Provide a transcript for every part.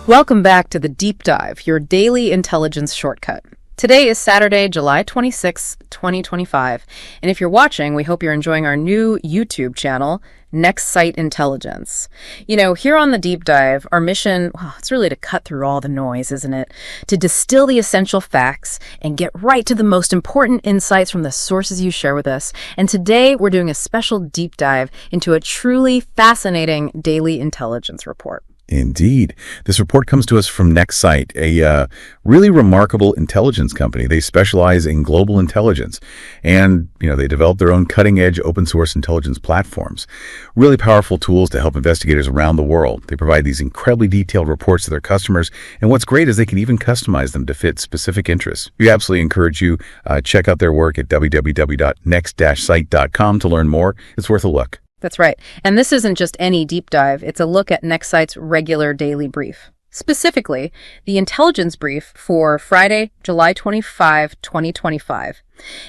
Welcome back to the Deep Dive, your daily intelligence shortcut. Today is Saturday, July 26th, 2025. And if you're watching, we hope you're enjoying our new YouTube channel, Next Sight Intelligence. You know, here on the Deep Dive, our mission, well, it's really to cut through all the noise, isn't it? To distill the essential facts and get right to the most important insights from the sources you share with us. And today, we're doing a special deep dive into a truly fascinating daily intelligence report. Indeed. This report comes to us from NextSight, a really remarkable intelligence company. They specialize in global intelligence, and they develop their own cutting-edge open-source intelligence platforms. Really powerful tools to help investigators around the world. They provide these incredibly detailed reports to their customers, and what's great is they can even customize them to fit specific interests. We absolutely encourage you check out their work at www.next-sight.com to learn more. It's worth a look. That's right. And this isn't just any deep dive. It's a look at NextSight's regular daily brief. Specifically, the intelligence brief for Friday, July 25, 2025.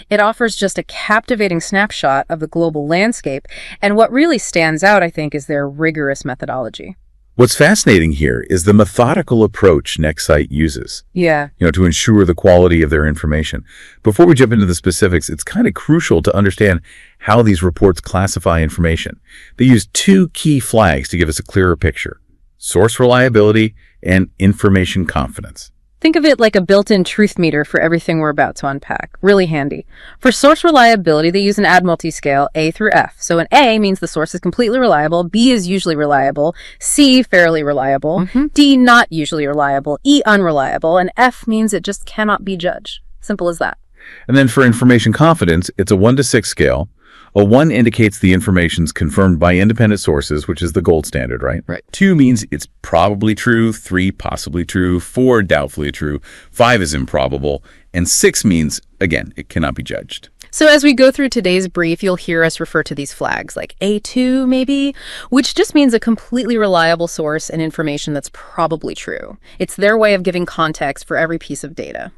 It offers just a captivating snapshot of the global landscape, and what really stands out, I think, is their rigorous methodology. What's fascinating here is the methodical approach NextSight uses. Yeah. To ensure the quality of their information. Before we jump into the specifics, it's kind of crucial to understand how these reports classify information. They use two key flags to give us a clearer picture: source reliability and information confidence. Think of it like a built-in truth meter for everything we're about to unpack. Really handy. For source reliability, they use an add multi-scale A through F. So an A means the source is completely reliable, B is usually reliable, C fairly reliable, D not usually reliable, E unreliable, and F means it just cannot be judged. Simple as that. And then for information confidence, it's a 1 to 6 scale. A 1 indicates the information's confirmed by independent sources, which is the gold standard, right? Right. 2 means it's probably true, 3 possibly true, 4 doubtfully true, 5 is improbable, and 6 means, again, it cannot be judged. So as we go through today's brief, you'll hear us refer to these flags, like A2 maybe, which just means a completely reliable source and information that's probably true. It's their way of giving context for every piece of data.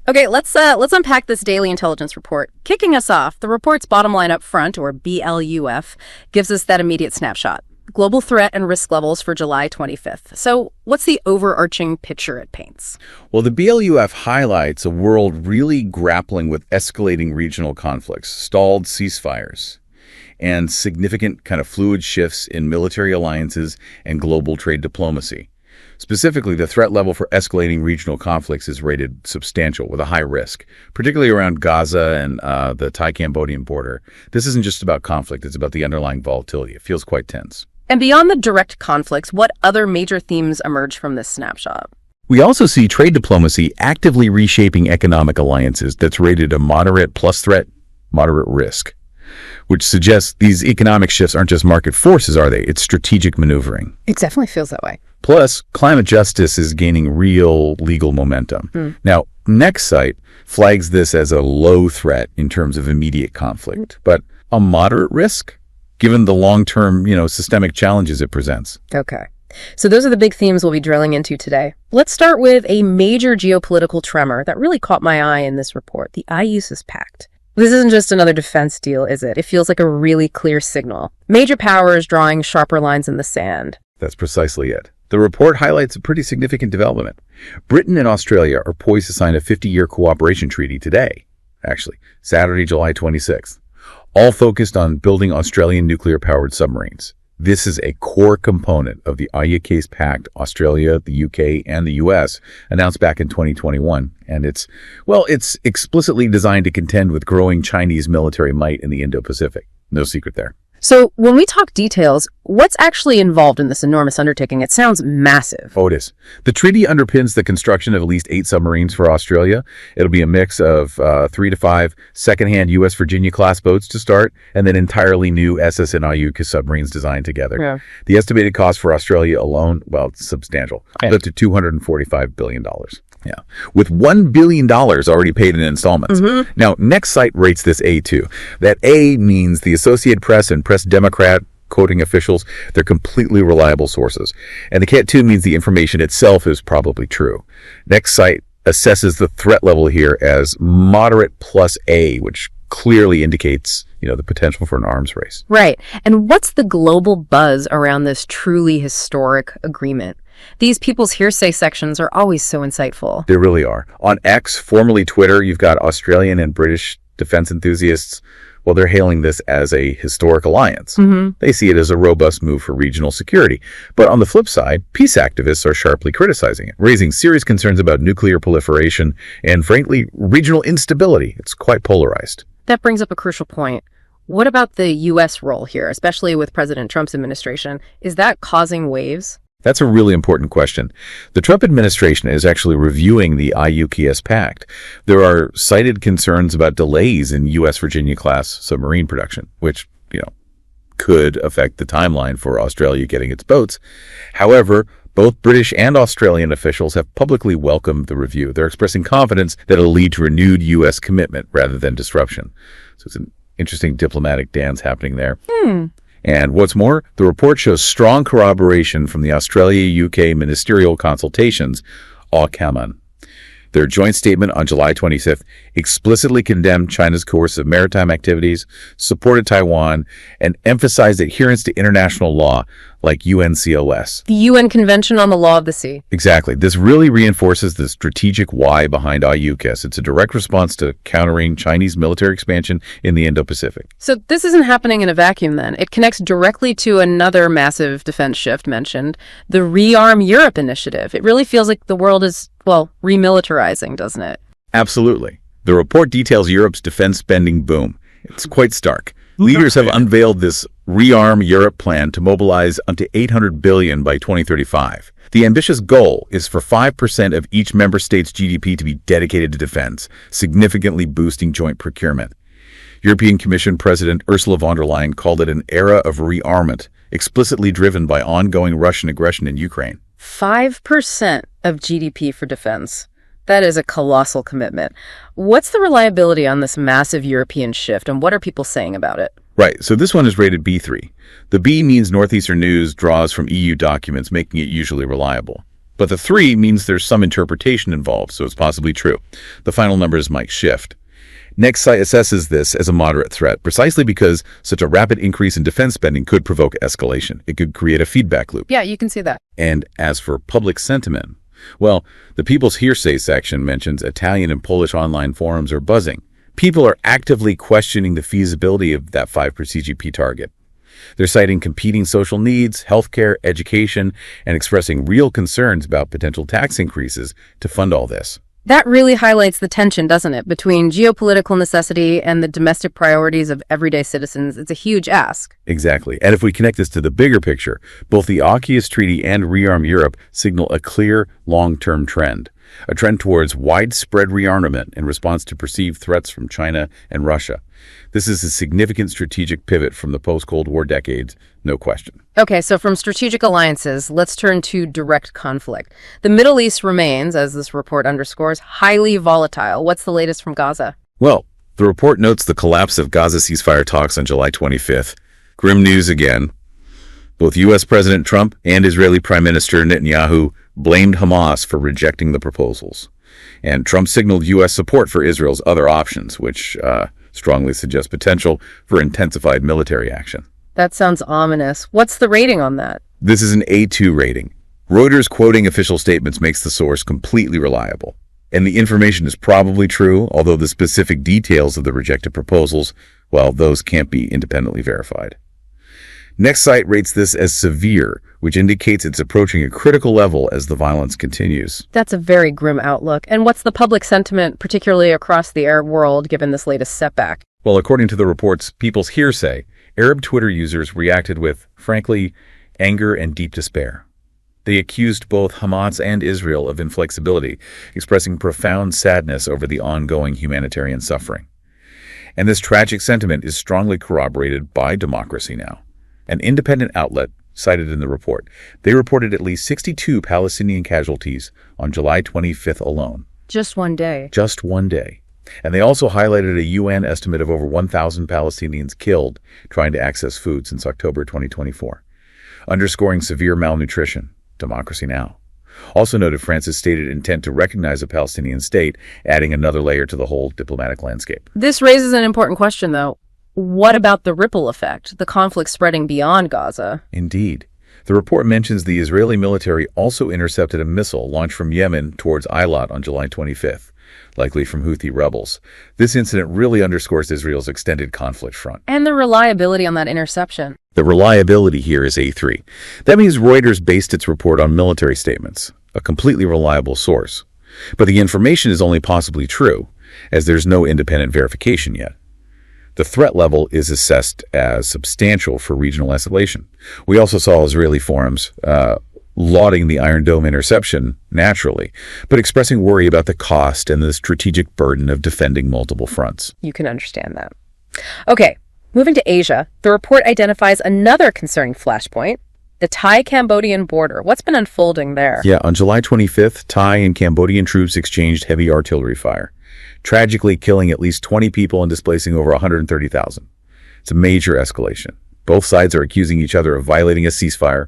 Okay, let's unpack this daily intelligence report. Kicking us off, the report's bottom line up front, or BLUF, gives us that immediate snapshot. Global threat and risk levels for July 25th. So what's the overarching picture it paints? Well, the BLUF highlights a world really grappling with escalating regional conflicts, stalled ceasefires, and significant kind of fluid shifts in military alliances and global trade diplomacy. Specifically, the threat level for escalating regional conflicts is rated substantial with a high risk, particularly around Gaza and the Thai-Cambodian border. This isn't just about conflict, it's about the underlying volatility. It feels quite tense. And beyond the direct conflicts, what other major themes emerge from this snapshot? We also see trade diplomacy actively reshaping economic alliances that's rated a moderate plus threat, moderate risk, which suggests these economic shifts aren't just market forces, are they? It's strategic maneuvering. It definitely feels that way. Plus, climate justice is gaining real legal momentum. Now, NextSight flags this as a low threat in terms of immediate conflict, but a moderate risk, given the long-term, systemic challenges it presents. Okay. So those are the big themes we'll be drilling into today. Let's start with a major geopolitical tremor that really caught my eye in this report, the IUCS pact. This isn't just another defense deal, is it? It feels like a really clear signal. Major powers drawing sharper lines in the sand. That's precisely it. The report highlights a pretty significant development. Britain and Australia are poised to sign a 50-year cooperation treaty today, actually, Saturday, July 26th, all focused on building Australian nuclear-powered submarines. This is a core component of the IUCS Pact Australia, the UK, and the US announced back in 2021, and it's explicitly designed to contend with growing Chinese military might in the Indo-Pacific. No secret there. So when we talk details, what's actually involved in this enormous undertaking? It sounds massive. Oh, it is. The treaty underpins the construction of at least 8 submarines for Australia. It'll be a mix of 3 to 5 second-hand U.S. Virginia-class boats to start, and then entirely new SS and IUCS submarines designed together. Yeah. The estimated cost for Australia alone, it's substantial, up to $245 billion. Yeah, with $1 billion already paid in installments. Now, NextSight rates this A2. That A means the Associated Press and Press Democrat quoting officials, they're completely reliable sources. And the Cat 2 means the information itself is probably true. NextSight assesses the threat level here as moderate plus A, which clearly indicates the potential for an arms race. Right. And what's the global buzz around this truly historic agreement? These people's hearsay sections are always so insightful. They really are. On X, formerly Twitter, you've got Australian and British defense enthusiasts. Well, they're hailing this as a historic alliance. They see it as a robust move for regional security. But on the flip side, peace activists are sharply criticizing it, raising serious concerns about nuclear proliferation and, frankly, regional instability. It's quite polarized. That brings up a crucial point. What about the U.S. role here, especially with President Trump's administration? Is that causing waves? That's a really important question. The Trump administration is actually reviewing the IUKS pact. There are cited concerns about delays in U.S. Virginia-class submarine production, which, could affect the timeline for Australia getting its boats. However, both British and Australian officials have publicly welcomed the review. They're expressing confidence that it'll lead to renewed U.S. commitment rather than disruption. So it's an interesting diplomatic dance happening there. And what's more, the report shows strong corroboration from the Australia-UK ministerial consultations, AUKUS. Their joint statement on July 25th explicitly condemned China's coercive maritime activities, supported Taiwan, and emphasized adherence to international law like UNCLOS. The UN Convention on the Law of the Sea. Exactly. This really reinforces the strategic why behind IUKUS. It's a direct response to countering Chinese military expansion in the Indo-Pacific. So this isn't happening in a vacuum then. It connects directly to another massive defense shift mentioned, the ReArm Europe initiative. It really feels like the world is, remilitarizing, doesn't it? Absolutely. The report details Europe's defense spending boom. It's quite stark. Leaders have unveiled this ReArm Europe plan to mobilize up to $800 billion by 2035. The ambitious goal is for 5% of each member state's GDP to be dedicated to defense, significantly boosting joint procurement. European Commission President Ursula von der Leyen called it an era of rearmament, explicitly driven by ongoing Russian aggression in Ukraine. 5% of GDP for defense. That is a colossal commitment. What's the reliability on this massive European shift, and what are people saying about it? Right, so this one is rated B3. The B means Northeastern News draws from EU documents, making it usually reliable. But the 3 means there's some interpretation involved, so it's possibly true. The final numbers might shift. Nextsight assesses this as a moderate threat, precisely because such a rapid increase in defense spending could provoke escalation. It could create a feedback loop. Yeah, you can see that. And as for public sentiment, well, the People's Hearsay section mentions Italian and Polish online forums are buzzing. People are actively questioning the feasibility of that 5% GDP target. They're citing competing social needs, healthcare, education, and expressing real concerns about potential tax increases to fund all this. That really highlights the tension, doesn't it, between geopolitical necessity and the domestic priorities of everyday citizens. It's a huge ask. Exactly. And if we connect this to the bigger picture, both the AUKUS Treaty and ReArm Europe signal a clear long-term trend, a trend towards widespread rearmament in response to perceived threats from China and Russia. This is a significant strategic pivot from the post-Cold War decades, no question. Okay, so from strategic alliances, let's turn to direct conflict. The Middle East remains, as this report underscores, highly volatile. What's the latest from Gaza? Well, the report notes the collapse of Gaza ceasefire talks on July 25th. Grim news again. Both U.S. President Trump and Israeli Prime Minister Netanyahu blamed Hamas for rejecting the proposals. And Trump signaled U.S. support for Israel's other options, which strongly suggests potential for intensified military action. That sounds ominous. What's the rating on that? This is an A2 rating. Reuters quoting official statements makes the source completely reliable. And the information is probably true, although the specific details of the rejected proposals, well, those can't be independently verified. Nextsight rates this as severe, which indicates it's approaching a critical level as the violence continues. That's a very grim outlook. And what's the public sentiment, particularly across the Arab world, given this latest setback? Well, according to the report's People's Hearsay, Arab Twitter users reacted with, frankly, anger and deep despair. They accused both Hamas and Israel of inflexibility, expressing profound sadness over the ongoing humanitarian suffering. And this tragic sentiment is strongly corroborated by Democracy Now!, an independent outlet cited in the report. They reported at least 62 Palestinian casualties on July 25th alone. Just one day. Just one day. And they also highlighted a UN estimate of over 1,000 Palestinians killed trying to access food since October 2024, underscoring severe malnutrition. Democracy Now! Also noted France's stated intent to recognize a Palestinian state, adding another layer to the whole diplomatic landscape. This raises an important question, though. what about the ripple effect, the conflict spreading beyond Gaza? Indeed. The report mentions the Israeli military also intercepted a missile launched from Yemen towards Eilat on July 25th, likely from Houthi rebels. This incident really underscores Israel's extended conflict front. And the reliability on that interception. The reliability here is A3. That means Reuters based its report on military statements, a completely reliable source. But the information is only possibly true, as there's no independent verification yet. The threat level is assessed as substantial for regional escalation. We also saw Israeli forums lauding the Iron Dome interception naturally, but expressing worry about the cost and the strategic burden of defending multiple fronts. You can understand that. Okay, moving to Asia, the report identifies another concerning flashpoint, the Thai-Cambodian border. What's been unfolding there? Yeah, on July 25th, Thai and Cambodian troops exchanged heavy artillery fire, tragically killing at least 20 people and displacing over 130,000. It's a major escalation. Both sides are accusing each other of violating a ceasefire.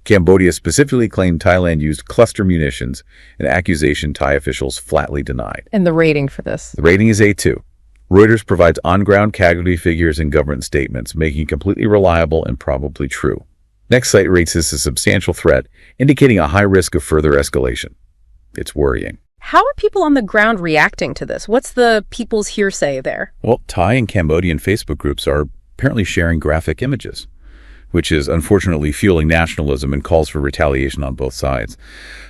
Cambodia specifically claimed Thailand used cluster munitions, an accusation Thai officials flatly denied. And the rating for this? The rating is A2. Reuters provides on-ground casualty figures and government statements, making it completely reliable and probably true. Next site rates this a substantial threat, indicating a high risk of further escalation. It's worrying. How are people on the ground reacting to this? What's the people's hearsay there? Well, Thai and Cambodian Facebook groups are apparently sharing graphic images, which is unfortunately fueling nationalism and calls for retaliation on both sides.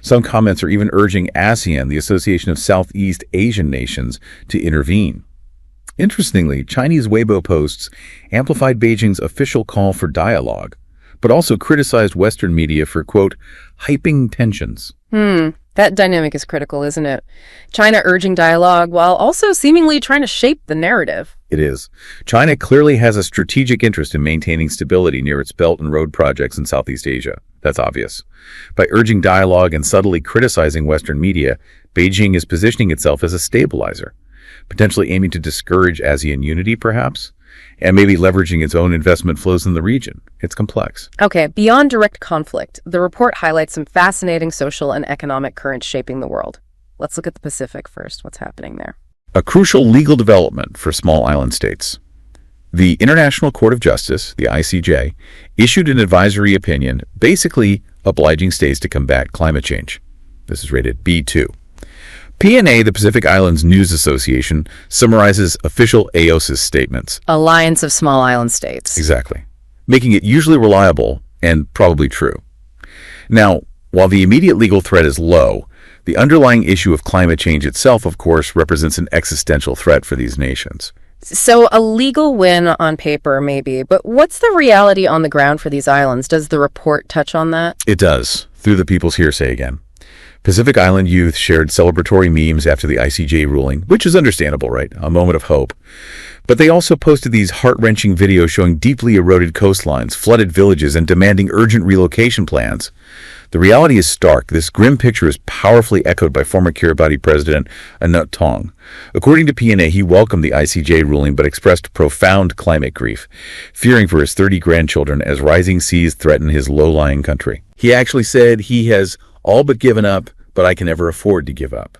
Some comments are even urging ASEAN, the Association of Southeast Asian Nations, to intervene. Interestingly, Chinese Weibo posts amplified Beijing's official call for dialogue, but also criticized Western media for, quote, hyping tensions. That dynamic is critical, isn't it? China urging dialogue while also seemingly trying to shape the narrative. It is. China clearly has a strategic interest in maintaining stability near its Belt and Road projects in Southeast Asia. That's obvious. By urging dialogue and subtly criticizing Western media, Beijing is positioning itself as a stabilizer, potentially aiming to discourage ASEAN unity, perhaps, and maybe leveraging its own investment flows in the region. It's complex. Okay, beyond direct conflict, the report highlights some fascinating social and economic currents shaping the world. Let's look at the Pacific first. What's happening there? A crucial legal development for small island states. The International Court of Justice, the ICJ, issued an advisory opinion basically obliging states to combat climate change. This is rated B2. PNA, the Pacific Islands News Association, summarizes official AOSIS statements. Alliance of Small Island States. Exactly. Making it usually reliable and probably true. Now, while the immediate legal threat is low, the underlying issue of climate change itself, of course, represents an existential threat for these nations. So a legal win on paper, maybe, but what's the reality on the ground for these islands? Does the report touch on that? It does, through the people's hearsay again. Pacific Island youth shared celebratory memes after the ICJ ruling, which is understandable, right? A moment of hope. But they also posted these heart-wrenching videos showing deeply eroded coastlines, flooded villages, and demanding urgent relocation plans. The reality is stark. This grim picture is powerfully echoed by former Kiribati President Anut Tong. According to PNA, he welcomed the ICJ ruling but expressed profound climate grief, fearing for his 30 grandchildren as rising seas threaten his low-lying country. He actually said he has all but given up, but I can never afford to give up.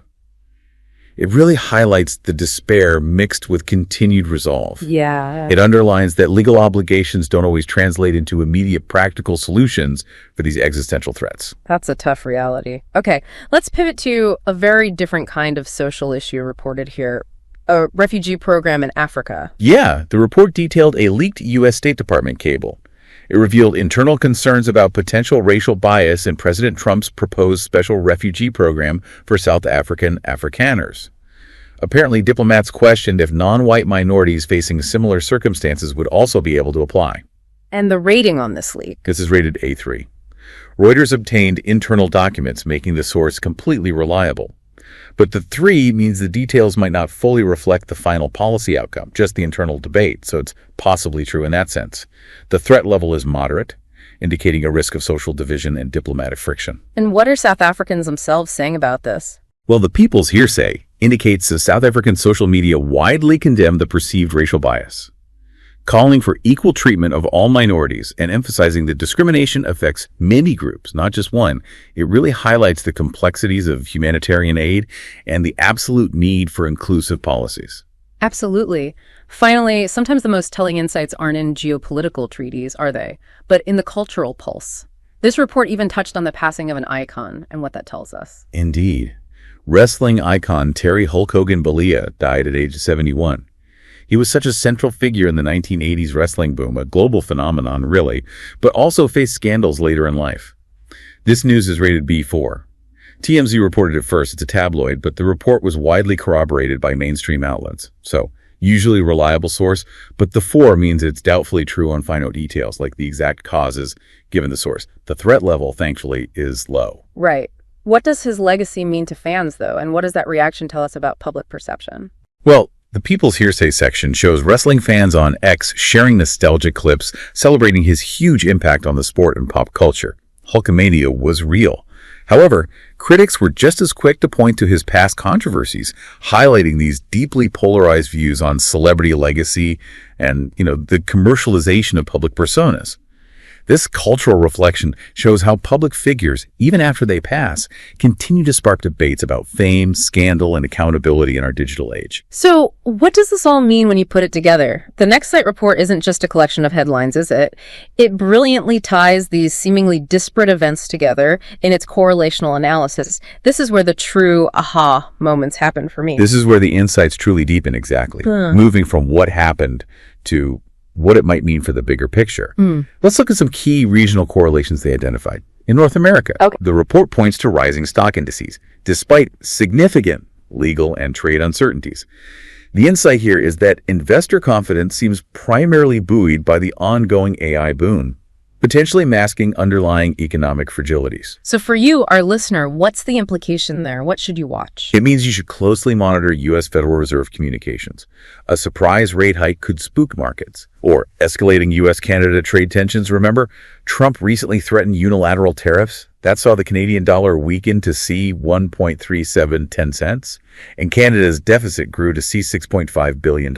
It really highlights the despair mixed with continued resolve. Yeah. It underlines that legal obligations don't always translate into immediate practical solutions for these existential threats. That's a tough reality. Okay, let's pivot to a very different kind of social issue reported here, a refugee program in Africa. Yeah, the report detailed a leaked U.S. State Department cable. It revealed internal concerns about potential racial bias in President Trump's proposed special refugee program for South African Afrikaners. Apparently, diplomats questioned if non-white minorities facing similar circumstances would also be able to apply. And the rating on this leak? This is rated A3. Reuters obtained internal documents, making the source completely reliable. But the 3 means the details might not fully reflect the final policy outcome, just the internal debate, so it's possibly true in that sense. The threat level is moderate, indicating a risk of social division and diplomatic friction. And what are South Africans themselves saying about this? Well, the people's hearsay indicates that South African social media widely condemn the perceived racial bias, calling for equal treatment of all minorities and emphasizing that discrimination affects many groups, not just one. It really highlights the complexities of humanitarian aid and the absolute need for inclusive policies. Absolutely. Finally, sometimes the most telling insights aren't in geopolitical treaties, are they? But in the cultural pulse. This report even touched on the passing of an icon and what that tells us. Indeed. Wrestling icon Terry Hulk Hogan Bollea died at age 71. He was such a central figure in the 1980s wrestling boom, a global phenomenon, really, but also faced scandals later in life. This news is rated B4. TMZ reported it first. It's a tabloid, but the report was widely corroborated by mainstream outlets. So, usually a reliable source, but the 4 means it's doubtfully true on final details, like the exact causes given the source. The threat level, thankfully, is low. Right. What does his legacy mean to fans, though, and what does that reaction tell us about public perception? Well, the People's Hearsay section shows wrestling fans on X sharing nostalgic clips celebrating his huge impact on the sport and pop culture. Hulkamania was real. However, critics were just as quick to point to his past controversies, highlighting these deeply polarized views on celebrity legacy and, the commercialization of public personas. This cultural reflection shows how public figures, even after they pass, continue to spark debates about fame, scandal, and accountability in our digital age. So, what does this all mean when you put it together? The Next Site report isn't just a collection of headlines, is it? It brilliantly ties these seemingly disparate events together in its correlational analysis. This is where the true aha moments happen for me. This is where the insights truly deepen, exactly. Moving from what happened to what it might mean for the bigger picture. Let's look at some key regional correlations they identified. In North America, the report points to rising stock indices, despite significant legal and trade uncertainties. The insight here is that investor confidence seems primarily buoyed by the ongoing AI boom, potentially masking underlying economic fragilities. So for you, our listener, what's the implication there? What should you watch? It means you should closely monitor U.S. Federal Reserve communications. A surprise rate hike could spook markets. Or escalating U.S.-Canada trade tensions. Remember, Trump recently threatened unilateral tariffs. That saw the Canadian dollar weaken to C$1.3710, and Canada's deficit grew to C$6.5 billion.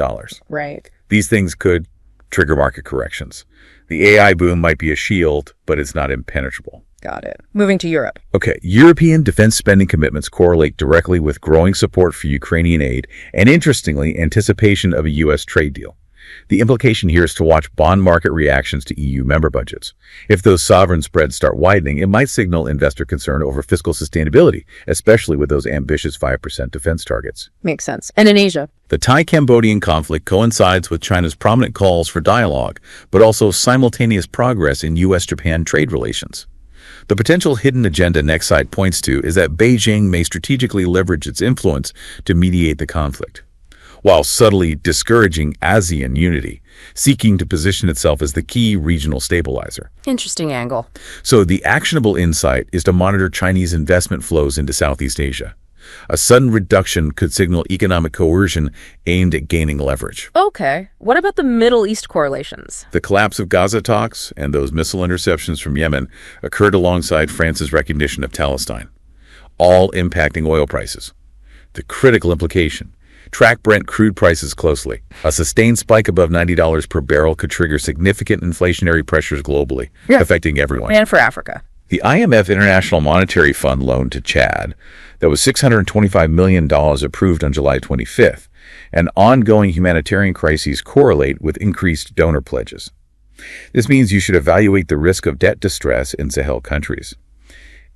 Right. These things could trigger market corrections. The AI boom might be a shield, but it's not impenetrable. Got it. Moving to Europe. Okay, European defense spending commitments correlate directly with growing support for Ukrainian aid and, interestingly, anticipation of a U.S. trade deal. The implication here is to watch bond market reactions to EU member budgets. If those sovereign spreads start widening, it might signal investor concern over fiscal sustainability, especially with those ambitious 5% defense targets. Makes sense. And in Asia? The Thai-Cambodian conflict coincides with China's prominent calls for dialogue, but also simultaneous progress in U.S.-Japan trade relations. The potential hidden agenda Next Site points to is that Beijing may strategically leverage its influence to mediate the conflict, while subtly discouraging ASEAN unity, seeking to position itself as the key regional stabilizer. Interesting angle. So the actionable insight is to monitor Chinese investment flows into Southeast Asia. A sudden reduction could signal economic coercion aimed at gaining leverage. Okay. What about the Middle East correlations? The collapse of Gaza talks and those missile interceptions from Yemen occurred alongside France's recognition of Palestine, all impacting oil prices. The critical implication: track Brent crude prices closely. A sustained spike above $90 per barrel could trigger significant inflationary pressures globally, affecting everyone. And for Africa. The IMF International Monetary Fund loan to Chad that was $625 million approved on July 25th, and ongoing humanitarian crises correlate with increased donor pledges. This means you should evaluate the risk of debt distress in Sahel countries.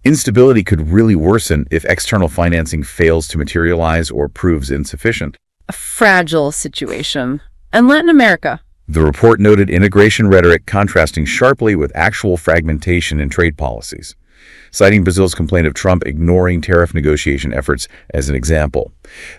Instability could really worsen if external financing fails to materialize or proves insufficient. A fragile situation. And Latin America? The report noted integration rhetoric contrasting sharply with actual fragmentation in trade policies, citing Brazil's complaint of Trump ignoring tariff negotiation efforts as an example.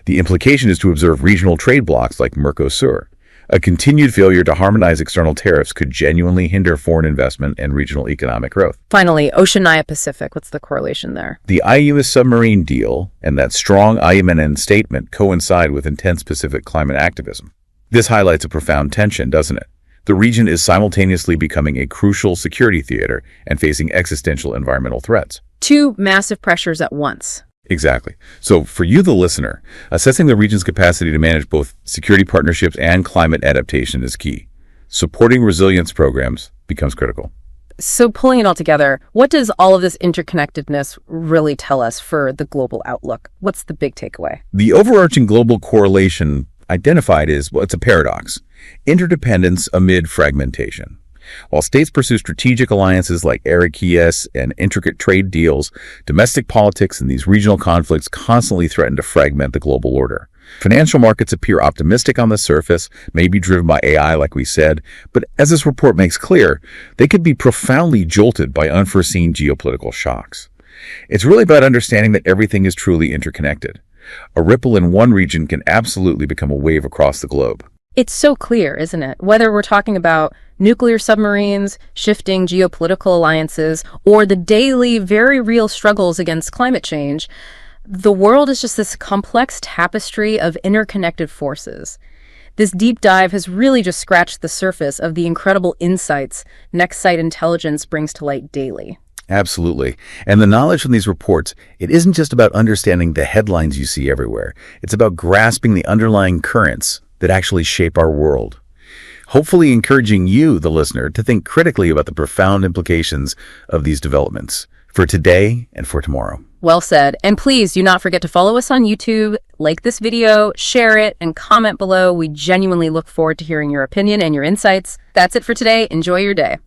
The implication is to observe regional trade blocs like Mercosur. A continued failure to harmonize external tariffs could genuinely hinder foreign investment and regional economic growth. Finally, Oceania-Pacific. What's the correlation there? The IUS submarine deal and that strong IMNN statement coincide with intense Pacific climate activism. This highlights a profound tension, doesn't it? The region is simultaneously becoming a crucial security theater and facing existential environmental threats. Two massive pressures at once. Exactly. So for you, the listener, assessing the region's capacity to manage both security partnerships and climate adaptation is key. Supporting resilience programs becomes critical. So pulling it all together, what does all of this interconnectedness really tell us for the global outlook? What's the big takeaway? The overarching global correlation identified is, well, it's a paradox: interdependence amid fragmentation. While states pursue strategic alliances like ARIKES and intricate trade deals, domestic politics and these regional conflicts constantly threaten to fragment the global order. Financial markets appear optimistic on the surface, maybe driven by AI, like we said, but as this report makes clear, they could be profoundly jolted by unforeseen geopolitical shocks. It's really about understanding that everything is truly interconnected. A ripple in one region can absolutely become a wave across the globe. It's so clear, isn't it? Whether we're talking about nuclear submarines, shifting geopolitical alliances, or the daily, very real struggles against climate change, the world is just this complex tapestry of interconnected forces. This deep dive has really just scratched the surface of the incredible insights Next Sight Intelligence brings to light daily. Absolutely. And the knowledge from these reports, it isn't just about understanding the headlines you see everywhere. It's about grasping the underlying currents that actually shape our world. Hopefully encouraging you, the listener, to think critically about the profound implications of these developments for today and for tomorrow. Well said. And please do not forget to follow us on YouTube, like this video, share it, and comment below. We genuinely look forward to hearing your opinion and your insights. That's it for today. Enjoy your day.